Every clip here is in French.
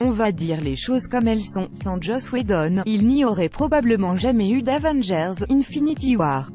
On va dire les choses comme elles sont, sans Joss Whedon, il n'y aurait probablement jamais eu d'Avengers Infinity War.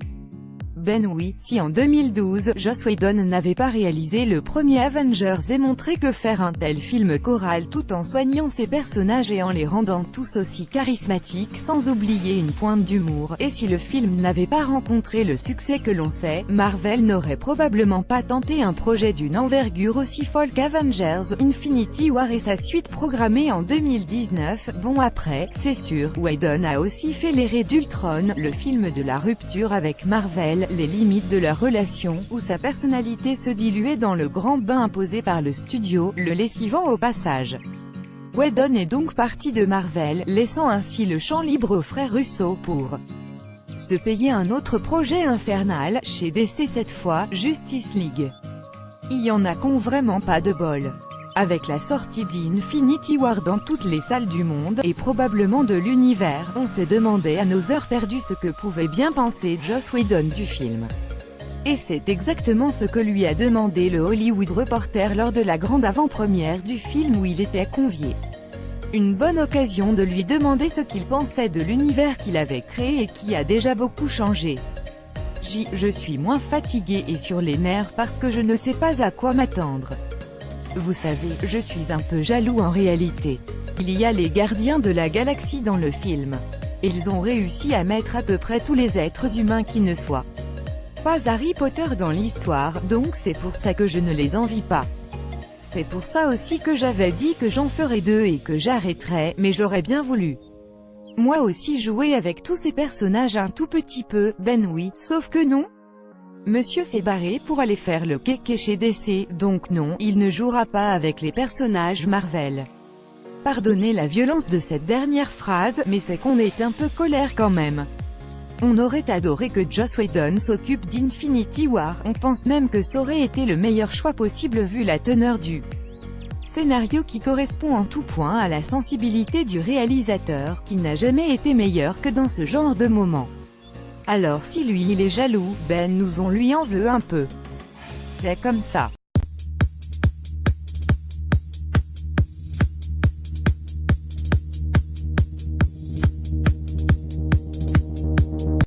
Ben oui, si en 2012, Joss Whedon n'avait pas réalisé le premier Avengers et montré que faire un tel film choral tout en soignant ses personnages et en les rendant tous aussi charismatiques sans oublier une pointe d'humour, et si le film n'avait pas rencontré le succès que l'on sait, Marvel n'aurait probablement pas tenté un projet d'une envergure aussi folle qu'Avengers Infinity War et sa suite programmée en 2019. Bon après, c'est sûr, Whedon a aussi fait l'ère d'Ultron, le film de la rupture avec Marvel, les limites de leur relation, où sa personnalité se diluait dans le grand bain imposé par le studio, le lessivant au passage. Whedon est donc parti de Marvel, laissant ainsi le champ libre aux frères Russo pour se payer un autre projet infernal, chez DC cette fois, Justice League. Il y en a qu'ont vraiment pas de bol. Avec la sortie d'Infinity War dans toutes les salles du monde, et probablement de l'univers, on se demandait à nos heures perdues ce que pouvait bien penser Joss Whedon du film. Et c'est exactement ce que lui a demandé le Hollywood Reporter lors de la grande avant-première du film où il était convié. Une bonne occasion de lui demander ce qu'il pensait de l'univers qu'il avait créé et qui a déjà beaucoup changé. Je suis moins fatigué et sur les nerfs parce que je ne sais pas à quoi m'attendre. Vous savez, je suis un peu jaloux en réalité. Il y a les gardiens de la galaxie dans le film. Ils ont réussi à mettre à peu près tous les êtres humains qui ne soient pas Harry Potter dans l'histoire, donc c'est pour ça que je ne les envie pas. C'est pour ça aussi que j'avais dit que j'en ferais 2 et que j'arrêterais, mais j'aurais bien voulu moi aussi jouer avec tous ces personnages un tout petit peu, ben oui, sauf que non. Monsieur s'est barré pour aller faire le kéké chez DC, donc non, il ne jouera pas avec les personnages Marvel. Pardonnez la violence de cette dernière phrase, mais c'est qu'on est un peu colère quand même. On aurait adoré que Joss Whedon s'occupe d'Infinity War, on pense même que ça aurait été le meilleur choix possible vu la teneur du scénario qui correspond en tout point à la sensibilité du réalisateur, qui n'a jamais été meilleur que dans ce genre de moment. Alors si lui il est jaloux, ben nous on lui en veut un peu. C'est comme ça.